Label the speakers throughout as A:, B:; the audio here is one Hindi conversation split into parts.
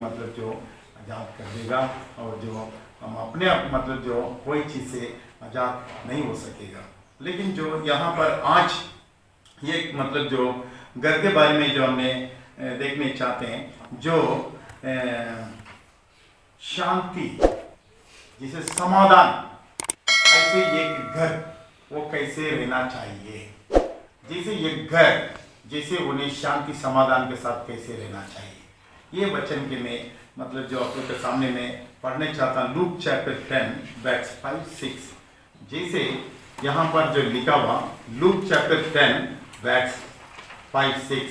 A: मतलब जो आज़ाद कर देगा और जो हम अपने आप मतलब जो कोई चीज़ से आज़ाद नहीं हो सकेगा। लेकिन जो यहाँ पर आज ये मतलब जो घर के बारे में जो हमने देखने चाहते हैं, जो शांति जिसे समाधान, ऐसे एक घर वो कैसे रहना चाहिए, जैसे ये घर जैसे उन्हें शांति समाधान के साथ कैसे रहना चाहिए, ये वचन के मैं मतलब जो आप लोग के सामने में पढ़ने चाहता हूँ। लूक चैप्टर 10 वर्स 5-6, जैसे यहाँ पर जो लिखा हुआ लूक चैप्टर 10 वर्स 5-6,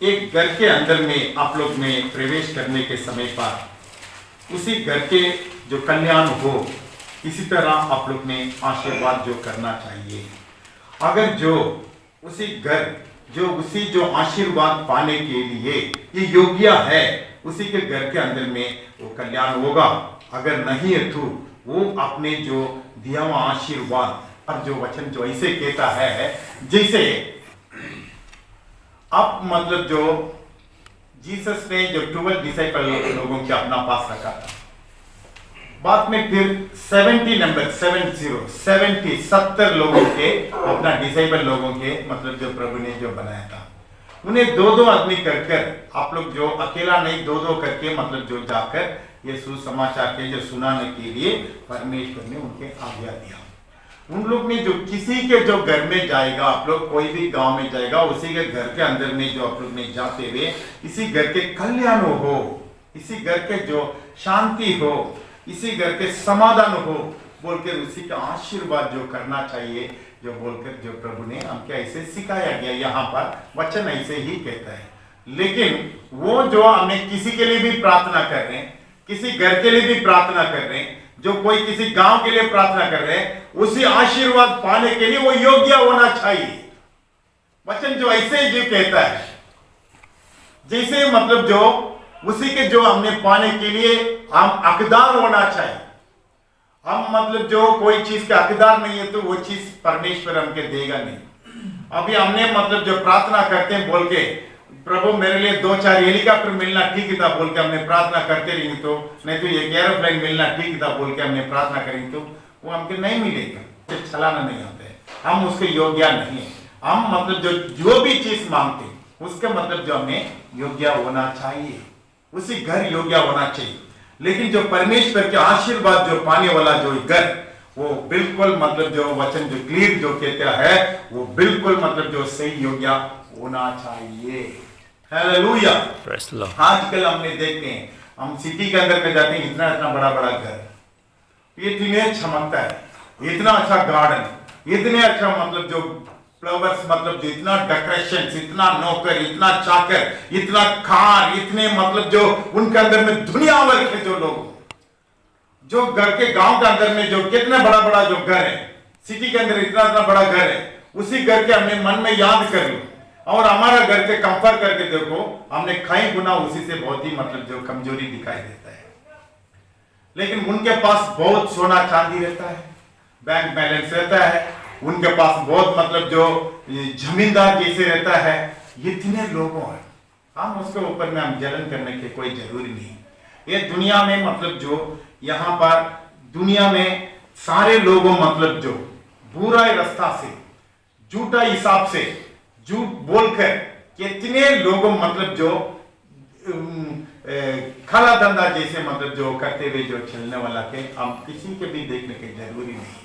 A: एक घर के अंदर में आप लोग में प्रवेश करने के समय पर उसी घर के जो कल्याण हो, इसी तरह आप लोग ने आशीर्वाद जो करना चाहिए। अगर जो उसी घर जो आशीर्वाद पाने के लिए ये योग्य है, उसी के घर के अंदर में वो कल्याण होगा। अगर नहीं है तो वो अपने जो दिया हुआ आशीर्वाद पर जो वचन जो ऐसे कहता है, जैसे अब मतलब जो जीसस ने जो 12 डिसाइपल लोगों के अपना पास रखा था, बाद में फिर 70 लोगों के अपना डिसाइबल लोगों के मतलब जो प्रभु ने जो बनाया था, उन्हें दो आदमी कर आप लोग जो अकेला नहीं, दो करके मतलब जो जाकर ये सुसमाचार के जो सुनाने के लिए परमेश्वर ने उनके आज्ञा दिया। उन लोग ने जो किसी के जो घर में जाएगा, आप लोग कोई भी गांव में जाएगा, उसी के घर के अंदर में जो आप लोग ने जाते हुए इसी घर के कल्याण हो, इसी घर के जो शांति हो, इसी घर के समाधान हो बोलकर उसी का आशीर्वाद जो करना चाहिए, जो बोलकर जो प्रभु ने हमको ऐसे सिखाया गया। यहाँ पर वचन ऐसे ही कहता है। लेकिन वो जो हमें किसी के लिए भी प्रार्थना कर रहे हैं, किसी घर के लिए भी प्रार्थना कर रहे हैं, जो कोई किसी गांव के लिए प्रार्थना कर रहे हैं, उसी आशीर्वाद पाने के लिए वो योग्य होना चाहिए। वचन जो ऐसे ही कहता है, जैसे मतलब जो उसी के जो हमने पाने के लिए हम हकदार होना चाहिए। हम मतलब जो कोई चीज के हकदार नहीं है तो वो चीज परमेश्वर हमके देगा नहीं। अभी हमने मतलब जो प्रार्थना करते हैं बोल के, प्रभु मेरे लिए 2-4 हेलीकॉप्टर मिलना ठीक था बोल के हमने प्रार्थना करते रहेंगे, तो नहीं तो एक एरोप्लेन मिलना ठीक था बोल के हमने प्रार्थना करेंगे, तो वो हमको नहीं मिलेगा। चलाना नहीं आता है, हम उसके योग्य नहीं है। हम मतलब जो भी चीज मांगते हैं उसके मतलब जो हमें योग्य होना चाहिए, उसी घर योग्य होना चाहिए। लेकिन जो परमेश्वर के आशीर्वाद जो पाने वाला जो घर, वो बिल्कुल मतलब जो वचन जो क्लियर जो कहता है, वो बिल्कुल मतलब जो सही योग्य होना चाहिए। हालेलुया। आजकल हमने देखते हैं, हम सिटी के अंदर में जाते हैं, इतना बड़ा घर, इतने चमकता है, इतना अच्छा गार्डन, इतने अच्छा मतलब जो फ्लावर्स, मतलब जो इतना डेकोरेशन, इतना नौकर, इतना चाकर, इतना कार, इतने मतलब जो उनके अंदर में दुनिया भर के जो लोग, जो घर के गांव के अंदर में जो कितना बड़ा जो घर है, सिटी के अंदर इतना बड़ा घर है, उसी घर के हमने मन में याद कर लो और हमारा घर के कंपेयर करके देखो, हमने कई गुना उसी से बहुत ही मतलब जो कमजोरी दिखाई देता है। लेकिन उनके पास बहुत सोना चांदी रहता है, बैंक बैलेंस रहता है, उनके पास बहुत मतलब जो जमींदार जैसे रहता है, इतने लोगों है, हम उसके ऊपर में हम जलन करने की कोई जरूरी नहीं। ये दुनिया में मतलब जो यहाँ पर दुनिया में सारे लोगों मतलब जो बुरा रास्ता से, झूठा हिसाब से, झूठ बोलकर कितने लोगों मतलब जो खाला धंधा जैसे मतलब जो करते हुए जो चलने वाला के, हम किसी के भी देखने की जरूरी नहीं।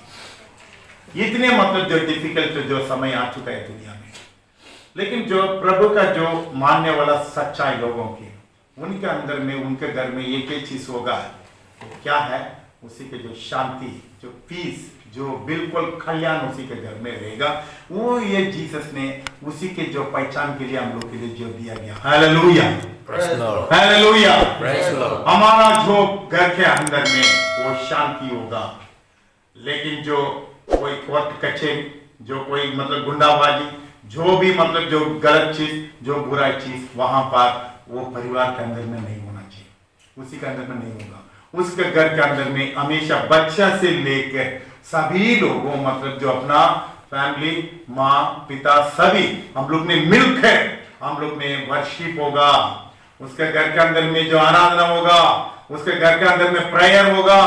A: इतने मतलब जो डिफिकल्ट जो समय आ चुका है दुनिया में। लेकिन जो प्रभु का जो मानने वाला सच्चाई लोगों की, उनके अंदर में, उनके घर में एक ही चीज होगा, तो क्या है, उसी के जो शांति, जो पीस, जो बिल्कुल कल्याण उसी के घर में रहेगा। वो ये जीसस ने उसी के जो पहचान के लिए हम लोग के लिए जो दिया गया। Hallelujah, hallelujah. हमारा जो घर के अंदर में वो शांति होगा। लेकिन जो कोई कोर्ट कचहरी, जो कोई मतलब गुंडाबाजी, जो भी मतलब जो गलत चीज, जो बुरा चीज, वहां पर वो परिवार के अंदर में नहीं होना चाहिए, उसी के अंदर में नहीं होगा। उसके घर के अंदर में हमेशा बच्चा से लेकर सभी लोगों मतलब जो अपना फैमिली, माँ पिता, सभी हम लोग ने मिलकर हम लोग में वर्शिप होगा, उसके घर के अंदर में जो आराधना होगा, उसके घर के अंदर में प्रेयर होगा,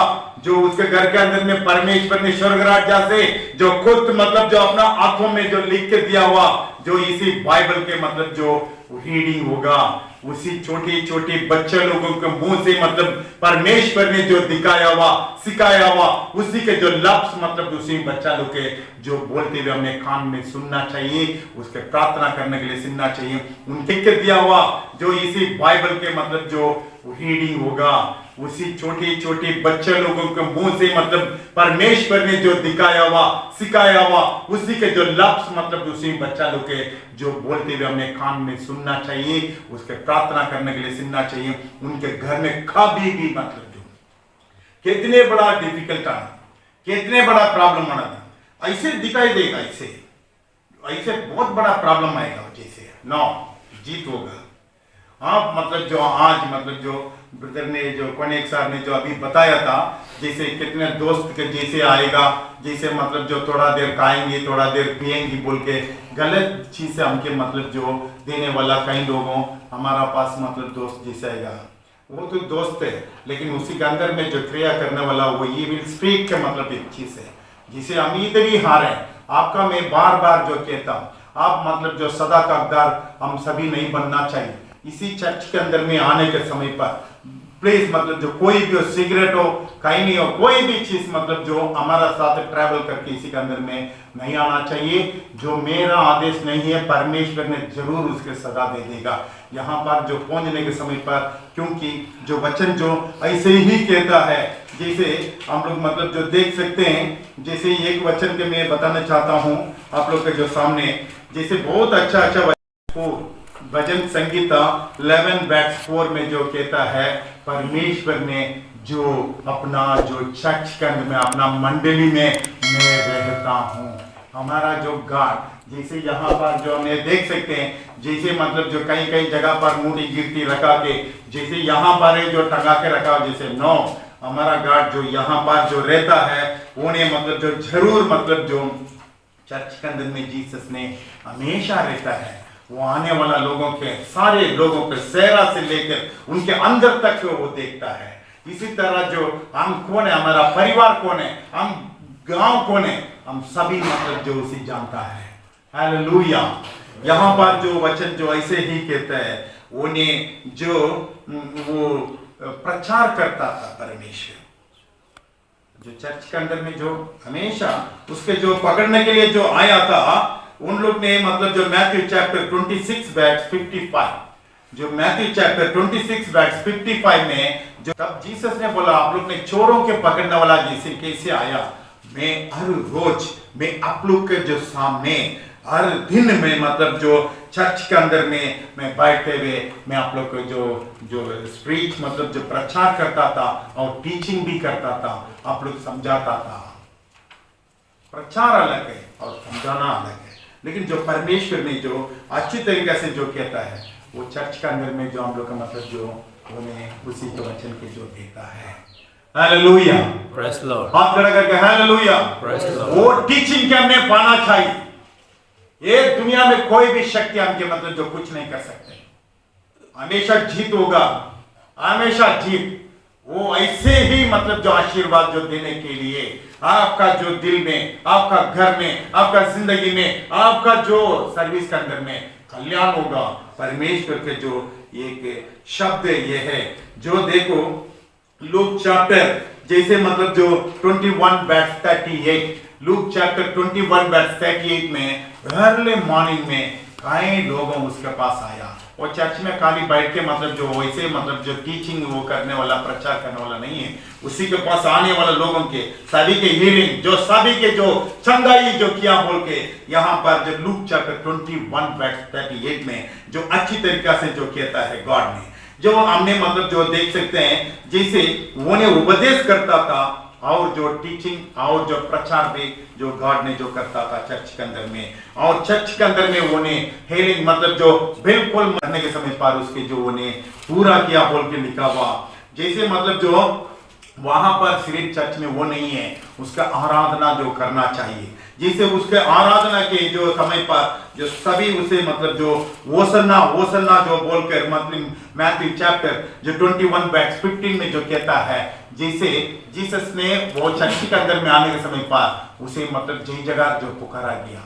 A: जो उसके घर के अंदर में परमेश्वर ने स्वर्गराज जैसे जो खुद मतलब जो अपना आंखों में जो लिख के दिया हुआ, जो इसी बाइबल के मतलब जो रीडिंग होगा, उसी छोटी छोटी बच्चे लोगों के मुंह से मतलब परमेश्वर ने जो दिखाया हुआ सिखाया हुआ, उसी के जो लफ्ज मतलब उसी बच्चा लोग के जो बोलते हुए हमने कान में सुनना चाहिए, उसके प्रार्थना करने के लिए सुनना चाहिए। उनके के दिया हुआ जो इसी बाइबल के मतलब जो रीडिंग होगा, उसी छोटी छोटी बच्चे लोगों के मुंह से मतलब परमेश्वर ने जो दिखाया हुआ सिखाया हुआ, उसी के जो लफ्ज मतलब उसी बच्चा लोग के जो बोलते हुए हमने कान में सुनना चाहिए, उसके प्रार्थना करने के लिए सुनना चाहिए। उनके घर में कभी भी मतलब जो कितने बड़ा डिफिकल्ट आना, कितने बड़ा प्रॉब्लम आना था, ऐसे दिखाई देगा, ऐसे बहुत बड़ा प्रॉब्लम आएगा, जैसे नो जीत होगा। हाँ मतलब जो आज मतलब जो ब्रदर ने जो कनेक सर ने जो अभी बताया था, जैसे कितने दोस्त के जैसे आएगा, जैसे मतलब जो थोड़ा देर खाएंगे थोड़ा देर पिएंगे बोल के गलत चीज से हमके मतलब जो देने वाला कई लोगों हमारा पास मतलब दोस्त जैसे आएगा, वो तो दोस्त है, लेकिन उसी के अंदर में जो क्रिया करने वाला वो ये विल स्पीक के मतलब एक चीज है, जिसे हम इधर ही हारे। आपका मैं बार बार जो कहता हूँ, आप मतलब जो सदा का हकदार हम सभी नहीं बनना चाहिए। इसी चर्च के अंदर में आने के समय पर प्लीज मतलब जो कोई भी हो, सिगरेट हो कहीं नहीं हो, कोई भी चीज मतलब जो हमारा साथ ट्रैवल करके इसी के अंदर में नहीं आना चाहिए। जो मेरा आदेश नहीं है, परमेश्वर ने जरूर उसके सजा दे देगा यहाँ पर जो पहुंचने के समय पर, क्योंकि जो वचन जो ऐसे ही कहता है, जैसे हम लोग मतलब जो देख सकते हैं, जैसे एक वचन के मैं बताना चाहता हूँ आप लोग के जो सामने, जैसे बहुत अच्छा भजन संगीता 11:4 में जो कहता है, परमेश्वर ने जो अपना जो चर्च के अंदर में अपना मंडली में मैं रहता हूँ। हमारा जो गॉड, जैसे यहाँ पर जो हमें देख सकते हैं, जैसे मतलब जो कई कई जगह पर मूर्ति गिरती रखा के, जैसे यहाँ पर है जो टंगा के रखा, जैसे नो हमारा गॉड जो यहाँ पर जो रहता है, उन्हें मतलब जो जरूर मतलब जो चर्च के अंदर में जीसस ने हमेशा रहता है। वो आने वाला लोगों के सारे लोगों के सेहरा से लेकर उनके अंदर तक वो देखता है। इसी तरह जो हम कौन है, हमारा परिवार कौन है, हम गांव कौन है, हम सभी मतलब जो उसे जानता है। हालेलुया। यहाँ पर जो वचन जो ऐसे ही कहता है, उन्हें जो वो प्रचार करता था परमेश्वर, जो चर्च के अंदर में जो हमेशा उसके जो पकड़ने के लिए जो आया था, उन लोग ने मतलब जो मैथ्यू चैप्टर 26:55, जो मैथ्यू चैप्टर 26:55 में जो तब जीसस ने बोला, आप लोग ने चोरों के पकड़ने वाला जैसे कैसे आया, मैं हर रोज मैं आप लोग के जो सामने हर दिन में मतलब जो चर्च के अंदर में मैं बैठते हुए मैं आप लोग को जो स्पीच मतलब जो प्रचार करता था और टीचिंग भी करता था, आप लोग समझाता था। प्रचार अलग है और समझाना अलग है, लेकिन जो परमेश्वर ने जो अच्छी तरीके से जो कहता है, वो चर्च के अंदर में जो हम लोग का मतलब जो उन्हें उसी के वचन के जो देता है। हालेलुया,
B: प्रेज लॉर्ड,
A: हाथ खड़ा करके हालेलुया।
B: Praise Lord.
A: वो टीचिंग के हमने पाना चाहिए। ये दुनिया में कोई भी शक्ति हमके मतलब जो कुछ नहीं कर सकते, हमेशा जीत होगा, हमेशा जीत। वो ऐसे ही मतलब जो आशीर्वाद जो देने के लिए आपका जो दिल में, आपका घर में, आपका जिंदगी में, आपका जो सर्विस के अंदर में कल्याण होगा। परमेश्वर के जो एक शब्द ये है, जो देखो लूक चैप्टर जैसे मतलब जो 21:38, लूक चैप्टर 21:38 में अर्ली मॉर्निंग में कई लोगों उसके पास आया। और चर्च में खाली बैठ के मतलब जो वैसे मतलब जो टीचिंग वो करने वाला प्रचार करने वाला नहीं है, उसी के पास आने वाले लोगों के सभी के हीलिंग, जो सभी के जो चंगाई जो किया बोल के यहाँ पर जो लूक चैप्टर 21:38 में जो अच्छी तरीका से जो कहता है गॉड ने, जो हमने मतलब जो देख सकते हैं, जैसे वो ने उपदेश करता था और जो टीचिंग और जो प्रचार भी जो गॉड ने जो करता था चर्च के अंदर में, और चर्च के अंदर में वो ने हीलिंग मतलब जो बिल्कुल मरने के समय पर उसके जो वो ने पूरा किया बोल के लिखा हुआ। जैसे मतलब जो वहां पर सिर्फ चर्च में वो नहीं है, उसका आराधना जो करना चाहिए, जैसे उसके आराधना के जो समय पर जो सभी उसे मतलब जो ओसन्ना ओसन्ना जो बोलकर मतलब मैथ्यू चैप्टर जो 21 वर्स 15 में जो कहता है, जैसे जीसस ने वो चर्च के अंदर में आने के समय पर उसे मतलब जय जयकार जो पुकारा गया।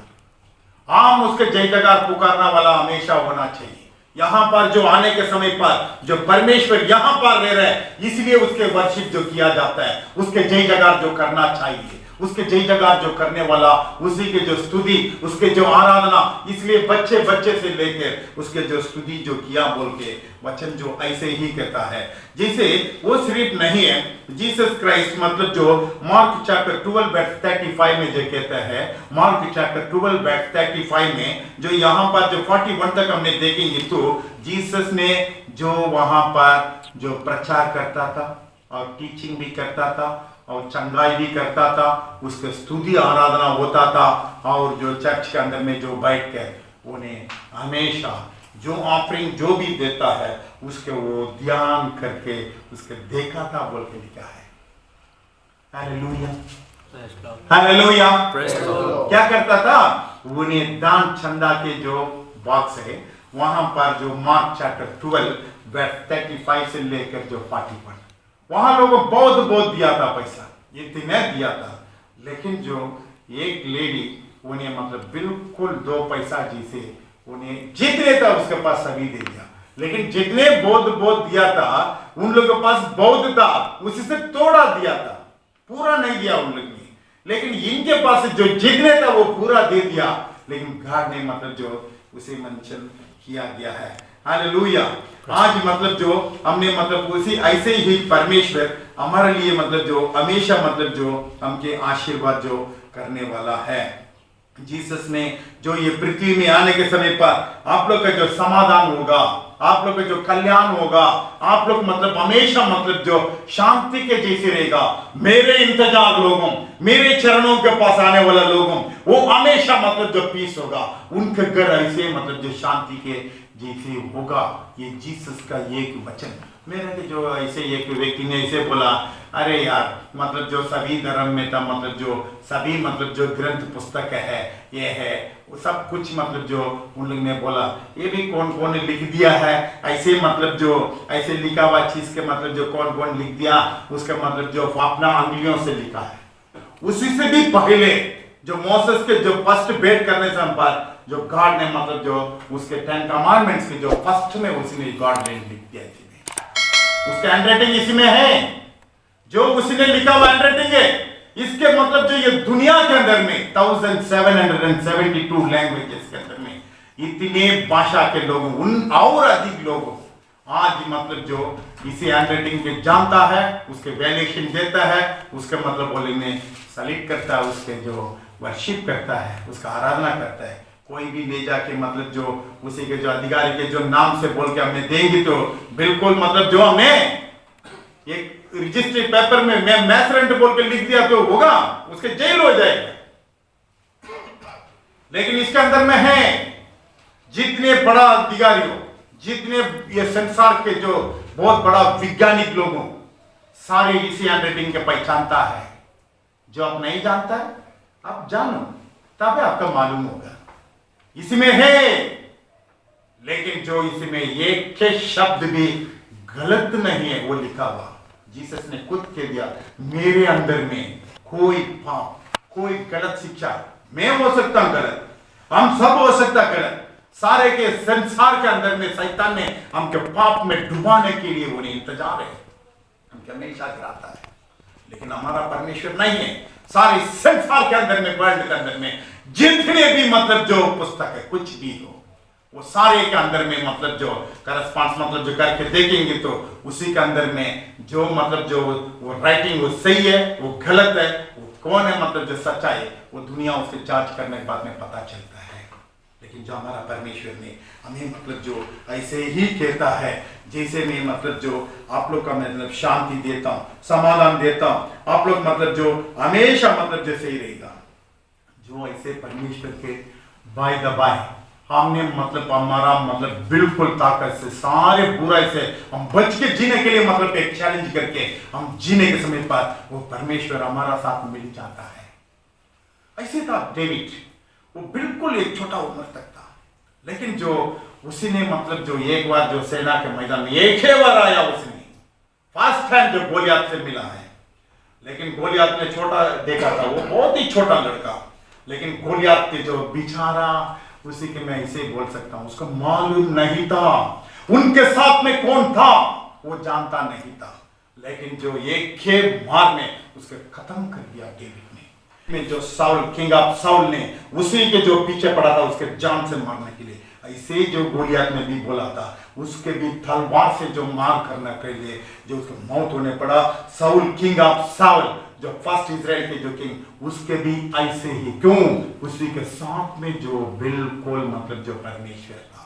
A: हम उसके जय जयकार पुकारने वाला हमेशा होना चाहिए। यहाँ पर जो आने के समय पर जो परमेश्वर यहाँ पर रह रहे हैं, इसलिए उसके वर्शिप जो किया जाता है, उसके जय जयकार जो करना चाहिए, उसके जय जयकार जो करने वाला, उसी के जो स्तुति, उसके जो आराधना, इसलिए बच्चे बच्चे से लेकर उसके जो स्तुति जो किया बोल के वचन जो ऐसे ही कहता है। जैसे वो सिर्फ नहीं है, जीसस क्राइस्ट मतलब जो मार्क चैप्टर 12 वर्स 35 में जो कहता है, मार्क चैप्टर 12 वर्स 35 में जो यहाँ पर जो 41 तक हमने देखेंगे, तो जीसस ने जो वहां पर जो प्रचार करता था और टीचिंग भी करता था और चंगाई भी करता था, उसके स्तुति आराधना होता था, और जो चर्च के अंदर में जो बैठ कर उन्हें हमेशा जो ऑफरिंग जो भी देता है उसके वो ध्यान करके उसके देखा था बोल के लिखा है। Hallelujah, hallelujah. क्या करता था? उन्हें दान चंदा के जो बॉक्स है वहां पर जो मार्क चैप्टर 12 वर्स 35 से लेकर जो 41 वहां लोगों बहुत बहुत दिया था पैसा, इतने दिया था, लेकिन जो एक लेडी उन्हें मतलब बिल्कुल 2 पैसा जिसे उन्हें जितने था उसके पास सभी दे दिया, लेकिन जितने बहुत बहुत दिया था उन लोगों के पास बहुत था, उसी से थोड़ा दिया था, पूरा नहीं दिया उन लोग ने, लेकिन इनके पास जो जितने था वो पूरा दे दिया, लेकिन गॉड ने मतलब जो उसे मेंशन किया गया है। हालेलुया। आज मतलब जो हमने मतलब उसी ऐसे ही परमेश्वर हमारे लिए मतलब जो हमेशा मतलब जो हमके आशीर्वाद जो करने वाला है। जीसस ने जो ये पृथ्वी में आने के समय पर आप लोग का जो समाधान होगा, आप लोग का जो कल्याण होगा, आप लोग मतलब हमेशा मतलब जो शांति के जैसे रहेगा। मेरे इंतजार लोगों, मेरे चरणों के पास आने वाला लोगों, वो हमेशा मतलब जो पीस होगा, उनके घर ऐसे मतलब जो शांति के जैसे होगा। ये जीसस का एक वचन मेरे जो ऐसे एक व्यक्ति ने ऐसे बोला, अरे यार मतलब जो सभी धर्म में था मतलब जो सभी मतलब जो ग्रंथ पुस्तक है ये है वो सब कुछ मतलब जो उन लोग ने बोला ये भी कौन कौन ने लिख दिया है, ऐसे मतलब जो ऐसे लिखा हुआ चीज के मतलब जो कौन कौन लिख दिया, उसका मतलब जो अपना अंगुलियों से लिखा है। उसी से भी पहले जो मोसेस के जो फर्स्ट भेंट करने से पर जो गॉड ने मतलब जो उसके 10 कमांडमेंट्स के जो फर्स्ट में उसने गॉड ने लिख दिया, उसका हैंडराइटिंग इसी में है, जो उसने लिखा हुआ हैंडराइटिंग है। इसके मतलब जो ये दुनिया के अंदर में 1772 लैंग्वेजेस के अंदर में इतने भाषा के लोगों उन और अधिक लोगों आज मतलब जो इसी हैंडराइटिंग के जानता है, उसके वैल्यूएशन देता है, उसके मतलब बोले में सलीट करता है, उसके जो वर्शिप करता है, उसका आराधना करता है। कोई भी ले जाके मतलब जो उसी के जो अधिकारी के जो नाम से बोल के हमने देंगे तो बिल्कुल मतलब जो हमने एक रजिस्ट्री पेपर में मैं मैसरेंट बोल के लिख दिया तो होगा, उसके जेल हो जाएगा। लेकिन इसके अंदर में है जितने बड़ा अधिकारी हो, जितने ये संसार के जो बहुत बड़ा वैज्ञानिक लोगों सारे इसी हैंडराइटिंग के पहचानता है। जो आप नहीं जानता है आप जानो, तब आपका मालूम होगा इसमें है। लेकिन जो इसमें एक के शब्द भी गलत नहीं है वो लिखा हुआ, जीसस ने खुद कह दिया मेरे अंदर में कोई पाप, कोई गलत शिक्षा, मैं हो सकता हूं गलत, हम सब हो सकता गलत, सारे के संसार के अंदर में शैतान ने हमके पाप में डुबाने के लिए उन्हें इंतजार है, हमके हमेशा गिराता है। लेकिन हमारा परमेश्वर नहीं है। सारे संसार के अंदर में, वर्ल्ड के अंदर में जितने भी मतलब जो पुस्तक है कुछ भी हो, वो सारे के अंदर में मतलब जो करस्पॉन्स मतलब जो करके देखेंगे तो उसी के अंदर में जो मतलब जो वो राइटिंग वो सही है वो गलत है, वो कौन है मतलब जो सच्चा है वो दुनिया उसके जांच करने के बाद में पता चलता है। लेकिन जो हमारा परमेश्वर ने हमें मतलब जो ऐसे ही कहता है, जैसे मैं मतलब जो आप लोग का मतलब शांति देता हूँ, समाधान देता हूँ, आप लोग मतलब जो हमेशा मतलब जो सही रहेगा। जो ऐसे परमेश्वर के बाय द बाय हमने मतलब हमारा मतलब बिल्कुल ताकत से सारे बुराई से हम बच के जीने के लिए मतलब एक चैलेंज करके हम जीने के समय पर वो परमेश्वर हमारा साथ मिल जाता है। ऐसे था डेविड, वो बिल्कुल एक छोटा उम्र तक था, लेकिन जो उसी ने मतलब जो एक बार जो सेना के मैदान में एक ही बार आया, उसने फर्स्ट टाइम जो गोलियात से मिला है। लेकिन गोलियात ने छोटा देखा था, वो बहुत ही छोटा लड़का, लेकिन गोलियात के जो बेचारा, उसी के मैं इसे बोल सकता हूं, उसको मालूम नहीं था उनके साथ में कौन था, वो जानता नहीं था, लेकिन जो एक खेप मार में उसके खत्म कर दिया डेविड ने। जो साउल, किंग ऑफ साउल ने उसी के जो पीछे पड़ा था उसके जान से मारने के लिए, ऐसे जो गोलियात ने भी बोला था, उसके भी तलवार से जो मार करने के लिए जो उसको मौत होने पड़ा। साउल, किंग ऑफ साउल, जो फर्स्ट इजराइल के जो किंग, उसके भी ऐसे ही, क्यों? उसी के साथ में जो बिल्कुल मतलब जो परमेश्वर था।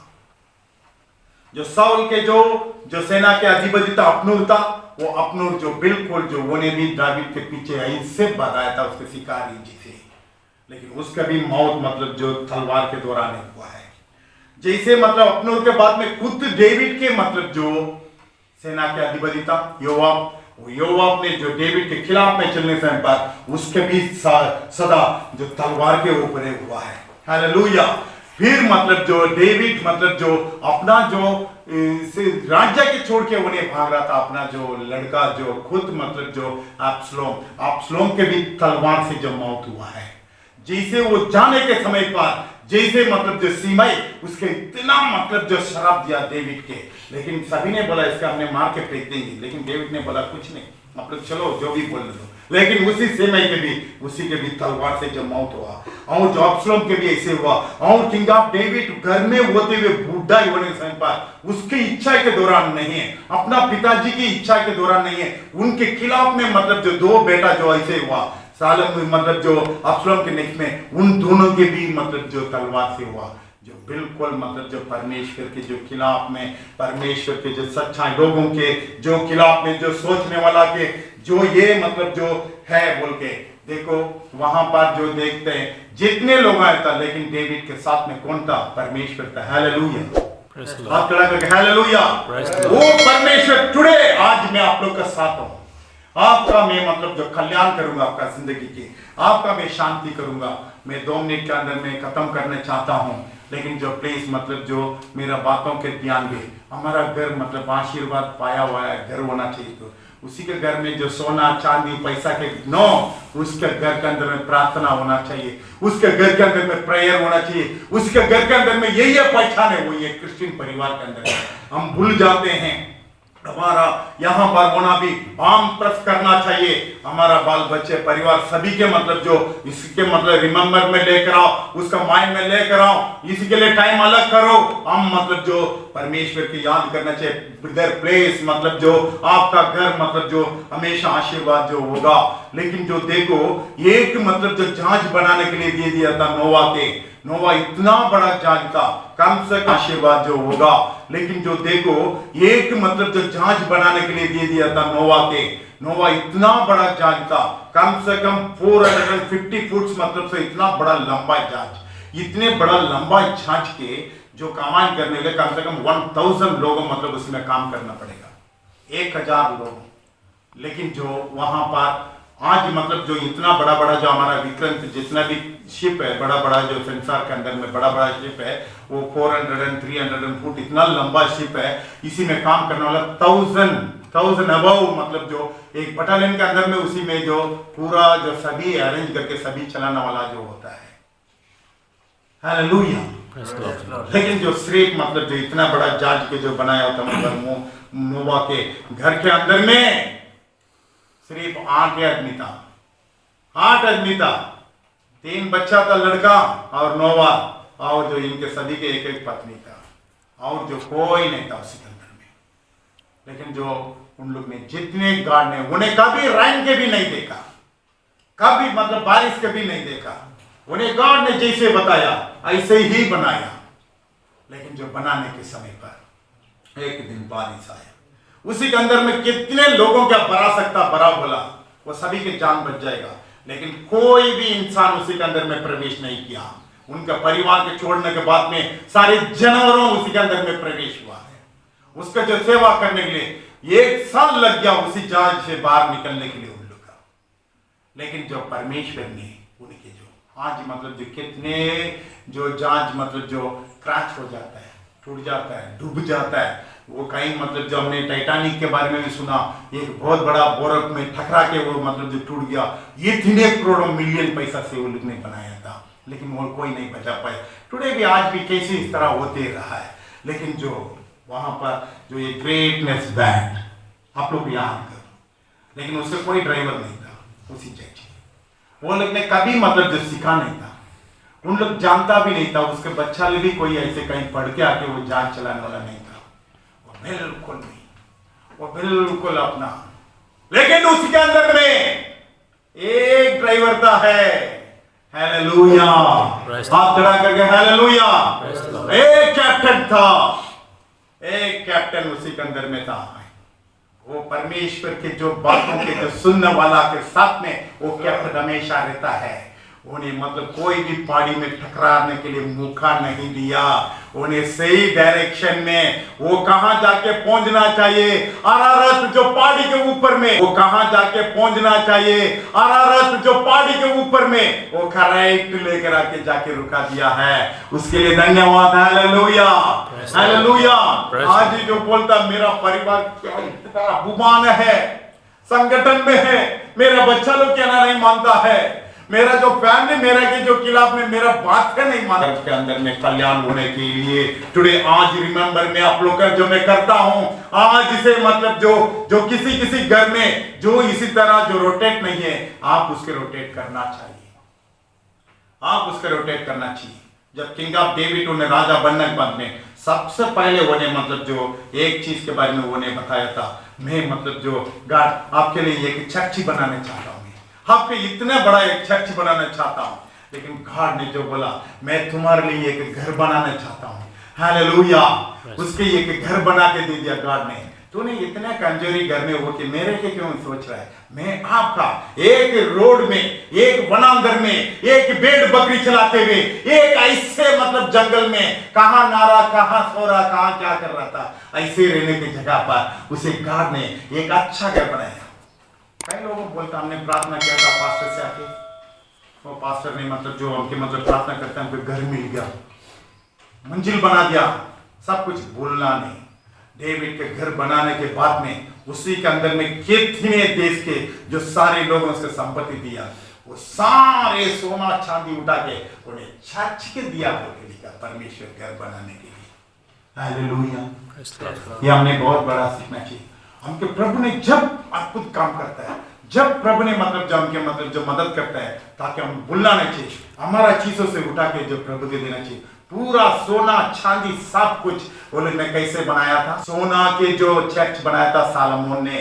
A: जो साउल के जो सेना के अधिपति था अब्नेर था, वो अब्नेर जो बिल्कुल जो वो ने भी दाऊद के पीछे ऐसे भगाया था उसके शिकारी जी से, लेकिन उसका भी मौत मतलब जो तलवार के दौरान हुआ है। जैसे मतलब अब्नेर के बाद में खुद डेविड के मतलब जो सेना के अधिपति था योआब, योआब ने जो डेविड के खिलाफ में चलने से पर उसके भी सदा जो तलवार के ऊपर हुआ है। हालेलुया। फिर मतलब जो डेविड मतलब जो अपना जो राज्य के छोड़ के उन्हें भाग रहा था, अपना जो लड़का जो खुद मतलब जो अब्सलोम के भी तलवार से जो मौत हुआ है। जैसे वो जाने के समय पर जैसे मतलब जो सीमाई उसके इतना मतलब जो शराब दिया डेविड के, लेकिन सभी ने बोला इसका हमने मार के फेंक देंगे, लेकिन डेविड ने बोला कुछ नहीं, मतलब चलो जो भी बोल दो। लेकिन उसी सीमाई के भी उसी के भी तलवार से जो मौत हुआ, और जो अब्सलोम के भी ऐसे हुआ। और किंग ऑफ डेविड घर में होते हुए बूढ़ा होने के समय पर उसकी इच्छा के दौरान नहीं है, अपना पिताजी की इच्छा के दौरान नहीं है, उनके खिलाफ में मतलब जो दो बेटा जो ऐसे हुआ सालम मतलब जो अब्सलोम के नेक्स्ट में, उन दोनों के भी मतलब जो तलवार से हुआ, जो बिल्कुल मतलब जो परमेश्वर के जो खिलाफ में, परमेश्वर के जो सच्चाई लोगों के जो खिलाफ में, जो सोचने वाला के जो ये मतलब जो है बोल के देखो, वहां पर जो देखते हैं जितने लोग आए था, लेकिन डेविड के साथ में कौन था? परमेश्वर था। हालेलुया। आप खड़ा करके हालेलुया। वो परमेश्वर टुडे आज मैं आप लोग का साथ हूं, आपका मैं मतलब जो कल्याण करूंगा आपका जिंदगी की, आपका मैं शांति करूंगा। मैं 2 मिनट के अंदर में खत्म करना चाहता हूं, लेकिन जो प्लीज मतलब जो मेरा बातों के ध्यान दे। हमारा घर मतलब आशीर्वाद पाया हुआ है घर होना चाहिए, तो उसी के घर में जो सोना चांदी पैसा के नो, उसके घर के अंदर में प्रार्थना होना चाहिए, उसके घर के अंदर में प्रेयर होना चाहिए, उसके घर के अंदर में यही पहचान है, वो ये क्रिश्चियन परिवार के अंदर हम भूल जाते हैं। हमारा यहाँ पर होना भी आम प्रेस करना चाहिए, हमारा बाल बच्चे परिवार सभी के मतलब जो इसके मतलब रिमेम्बर में लेकर आओ, उसका माइंड में लेकर आओ, इसी के लिए टाइम अलग करो। हम मतलब जो परमेश्वर की याद करना चाहिए, ब्रदर प्लेस मतलब जो आपका घर मतलब जो हमेशा आशीर्वाद जो होगा। लेकिन जो देखो एक मतलब जो जहाज बनाने के लिए दे दिया था नोवा इतना बड़ा जहाज था, कम से कम आशीर्वाद जो होगा। लेकिन जो देखो एक मतलब जो जहाज बनाने के लिए दे दिया था नोवा इतना बड़ा जहाज था, कम से कम 450 फुट मतलब से इतना बड़ा लंबा जहाज, इतने बड़ा लंबा जहाज के जो काम करने के लिए कम से कम 1000 लोगों मतलब उसमें काम करना पड़ेगा, 1000 लोग। लेकिन जो वहां पर आज मतलब जो इतना बड़ा जो हमारा विक्रम जितना भी शिप है, बड़ा जो संसार के अंदर में बड़ा शिप है, वो 400 and 300 फुट इतना लंबा शिप है। इसी में काम करने वाला 1000 अबव मतलब जो एक बटालियन के अंदर में उसी में जो पूरा जो सभी अरेंज करके सभी चलाने वाला जो होता है। हालेलुया। लेकिन जो सिर्फ मतलब जो इतना बड़ा जहाज के जो बनाया होता मतलब नोवा के घर के अंदर में सिर्फ 8 आदमी था, 3 बच्चा था लड़का और नोवा, और जो इनके सभी के एक पत्नी था, और जो कोई नहीं था उसी अंदर में। लेकिन जो उन लोग ने जितने गार्ड ने उन्हें कभी रैन के भी नहीं देखा, कभी मतलब बारिश के भी नहीं देखा, उन्हें गार्ड ने जैसे बताया ऐसे ही बनाया। लेकिन जो बनाने के समय पर एक दिन बारिश आया, उसी के अंदर में कितने लोगों का बरा बोला, वो सभी के जान बच जाएगा, लेकिन कोई भी इंसान उसी के अंदर में प्रवेश नहीं किया। उनका परिवार के छोड़ने के बाद में सारे जानवरों उसी के अंदर में प्रवेश हुआ है। उसका जो सेवा करने के लिए 1 साल लग गया उसी जहाज से बाहर निकलने के लिए उन लोग का। लेकिन जो परमेश्वर ने उनके जो आज मतलब जो कितने जो जहाज मतलब जो क्रैश हो जाता है, टूट जाता है, डूब जाता है। वो कहीं मतलब जो हमने टाइटैनिक के बारे में भी सुना, एक बहुत बड़ा बर्फ में टकरा के वो मतलब जो टूट गया, इतने करोड़ों मिलियन पैसा से वो लोग ने बनाया था, लेकिन वो कोई नहीं बचा पाए। टुडे भी आज भी कैसे इस तरह होते रहा है। लेकिन जो वहां पर जो ये ग्रेटनेस बैंड आप लोग याद करो, लेकिन उससे कोई ड्राइवर नहीं था उसी जगह। वो लोग ने कभी मतलब जो सीखा नहीं था, उन लोग जानता भी नहीं था, उसके बच्चा ले भी कोई ऐसे कहीं पढ़ के आके वो जहाज चलाने वाला नहीं था। वो बिल्कुल नहीं, वो बिल्कुल अपना। लेकिन उसके अंदर में एक ड्राइवर था है, हालेलुया, हाथ खड़ा करके हालेलुया। एक कैप्टन था, एक कैप्टन उसी के अंदर में था। वो परमेश्वर के जो बातों के जो सुनने वाला के साथ में वो कैप्टन हमेशा रहता है। उन्हें मतलब कोई भी पहाड़ी में टकराने के लिए मौका नहीं दिया। उन्हें सही डायरेक्शन में वो कहां जाके पहुंचना चाहिए, अरारत जो पहाड़ी के ऊपर में, वो कहां जाके पहुंचना चाहिए, अरारत जो पहाड़ी के ऊपर में, वो करेक्ट लेकर आके जाके रुका दिया है। उसके लिए धन्यवाद, हालेलुया, हालेलुया। आज ही जो बोलता मेरा परिवार इतना अभिमान है, संगठन में है, मेरा बच्चा लोग कहना नहीं मानता है, मेरा जो फैमिली मेरा के जो खिलाफ में मेरा बात का नहीं माना, के अंदर में कल्याण होने के लिए टुडे आज रिमेंबर में आप लोग का जो मैं करता हूं, आज इसे मतलब जो किसी घर में जो इसी तरह जो रोटेट नहीं है, आप उसके रोटेट करना चाहिए, आप उसके रोटेट करना चाहिए। जब किंग ऑफ डेविड उन्हें राजा बनने के बाद में सबसे पहले उन्हें मतलब जो एक चीज के बारे में उन्हें बताया था, मैं मतलब जो गॉड आपके लिए एक चर्च बनाने चाहता हूं, आपके इतना बड़ा एक चर्च बनाना चाहता हूं। लेकिन गॉड ने जो बोला मैं तुम्हारे लिए एक घर बनाना चाहता हूं, हालेलुया। उसके एक घर बना के दे दिया गॉड ने। तूने इतना कमजोरी घर में हो कि मेरे के क्यों सोच रहा है? मैं आपका एक रोड में, एक वनांदर में, एक भेड़ बकरी चलाते हुए, एक ऐसे मतलब जंगल में कहां नारा, कहां सो रहा, कहां क्या कर रहा था, ऐसे रहने की जगह पर उसे गॉड ने एक अच्छा घर बनाया। कई लोगों को बोलता हमने प्रार्थना किया था पास्टर से आके, वो पास्टर ने मतलब जो हमके मतलब प्रार्थना करते हैं हमको घर मिल गया, मंजिल बना दिया, सब कुछ भूलना नहीं। डेविड के घर बनाने के बाद में उसी के अंदर में कितने देश के जो सारे लोगों उसको संपत्ति दिया, वो सारे सोना चांदी उठा के उन्हें चर्च के दिया, बोल लिखा परमेश्वर घर बनाने के लिए, हालेलुया। ये हमने बहुत बड़ा सीखना चाहिए। हमके प्रभु ने जब अद्भुत काम करता है, जब प्रभु ने मतलब जो हमके मतलब जो मदद करता है, ताकि हम भूलना नहीं चाहिए, हमारा चीजों से उठा के जो प्रभु को देना चाहिए। पूरा सोना चांदी सब कुछ वो लोग ने कैसे बनाया था? सोना के जो चर्च बनाया था सालोमोन ने,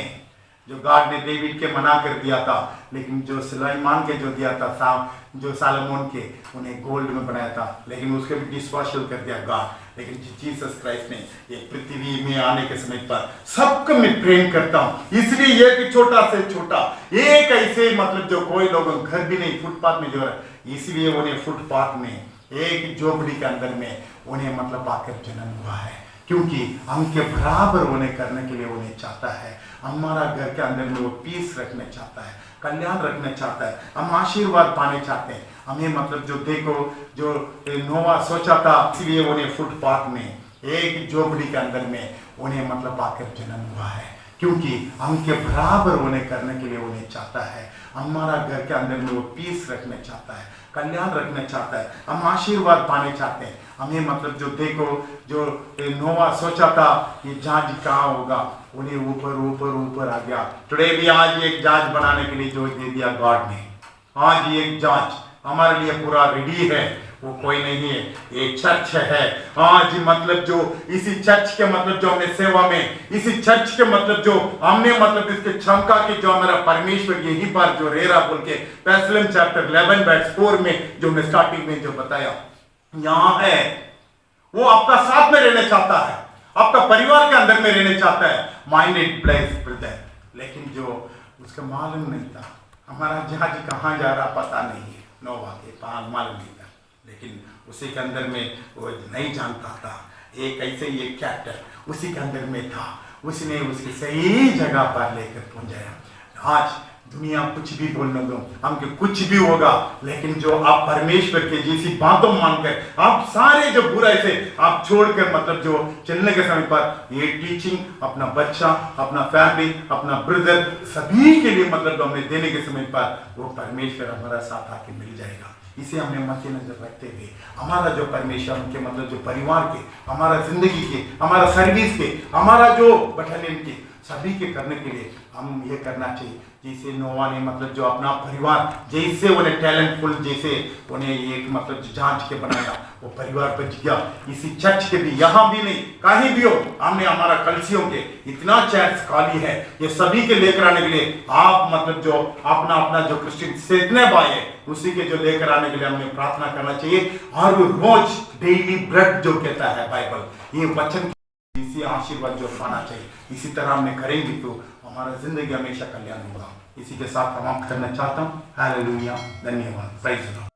A: जो गॉड ने डेविड के मना कर दिया था, लेकिन जो सुलेमान के जो दिया था जो सालोमोन के, उन्हें गोल्ड में बनाया था, लेकिन उसके भी डिस्वाशल कर दिया गॉड। लेकिन जीसस क्राइस्ट ने ये पृथ्वी में आने के समय पर सबको मैं प्रेम करता हूं, इसलिए एक छोटा से छोटा एक ऐसे मतलब जो कोई लोग घर भी नहीं, फुटपाथ में जो है, इसलिए उन्हें फुटपाथ में एक झोपड़ी के अंदर में उन्हें मतलब आकर जन्म हुआ है, क्योंकि हमके बराबर उन्हें करने के लिए उन्हें चाहता है। हमारा घर के अंदर में वो पीस रखना चाहता है, कल्याण रखना चाहता है, हम आशीर्वाद पाने चाहते हैं। हमें मतलब जो देखो जो नोवा सोचा था, इसलिए उन्हें फुटपाथ में एक झोपड़ी के अंदर में उन्हें मतलब आकर जन्म हुआ है, क्योंकि हमके बराबर उन्हें करने के लिए उन्हें चाहता है। हमारा घर के अंदर में वो पीस रखना चाहता है, कल्याण रखना चाहता है, हम आशीर्वाद पाने चाहते हैं। हमें मतलब जो देखो जो नोवा सोचा था ये जहाज कहाँ होगा, उन्हें ऊपर ऊपर ऊपर आ गया। टुडे भी आज एक जहाज बनाने के लिए जो दे दिया गॉड ने, आज एक जहाज हमारे लिए पूरा रेडी है। वो कोई नहीं है, ये चर्च है। आज मतलब जो इसी चर्च के मतलब जो हमने सेवा में, इसी चर्च के मतलब जो हमने मतलब इसके क्षमता की जो हमारा परमेश्वर यहीं पर जो रेरा बोल के पैसलम चैप्टर 11 वर्स 4 में जो मैं स्टार्टिंग में जो बताया, यहाँ है वो आपका साथ में रहना चाहता है, आपका परिवार के अंदर में रहना चाहता है। माइंडेड प्लेस ब्रदर, लेकिन जो उसका मालूम नहीं था हमारा जहाज कहाँ जा रहा पता नहीं है, नोवा के पास मालूम नहीं था, लेकिन उसी के अंदर में वो नहीं जानता था। एक ऐसे ही एक कैप्टन उसी के अंदर में था, उसने उसकी सही जगह पर लेकर पहुंचाया। आज दुनिया कुछ भी बोलने दो, हमके कुछ भी होगा, लेकिन जो आप परमेश्वर के जैसी बातों मानकर आप सारे जो बुराई से आप छोड़कर मतलब जो चलने के समय पर ये टीचिंग अपना बच्चा, अपना फैमिली, अपना ब्रदर सभी के लिए मतलब हमें देने के समय पर वो परमेश्वर हमारा साथ आके मिल जाएगा। इसे हमें मद्देनजर रखते हुए हमारा जो परमेश्वर उनके मतलब जो परिवार के, हमारा जिंदगी के, हमारा सर्विस के, हमारा जो बटालियन के सभी के करने के लिए हम ये करना चाहिए जैसे नोवा ने मतलब जो अपना परिवार जैसे उन्हें टैलेंटफुल जैसे उन्हें एक मतलब जो जांच के बनाया वो परिवार बच गया। इसी चर्च के भी यहाँ भी नहीं कहीं भी हो, हमने हमारा कलसियों के इतना चर्च खाली है, ये सभी के लेकर आने के लिए आप मतलब जो अपना अपना जो क्रिश्चियन जितने भाई है उसी के जो लेकर आने के लिए हमें प्रार्थना करना चाहिए। और रोज डेली ब्रेड जो कहता है बाइबल, ये वचन इसी आशीर्वाद जो पाना चाहिए, इसी तरह हमने करेंगे तो हमारा जिंदगी हमेशा कल्याण होगा। इसी के साथ समाप्त करना चाहता हूँ। हालेलुया, धन्यवाद, प्रेज़ द लॉर्ड।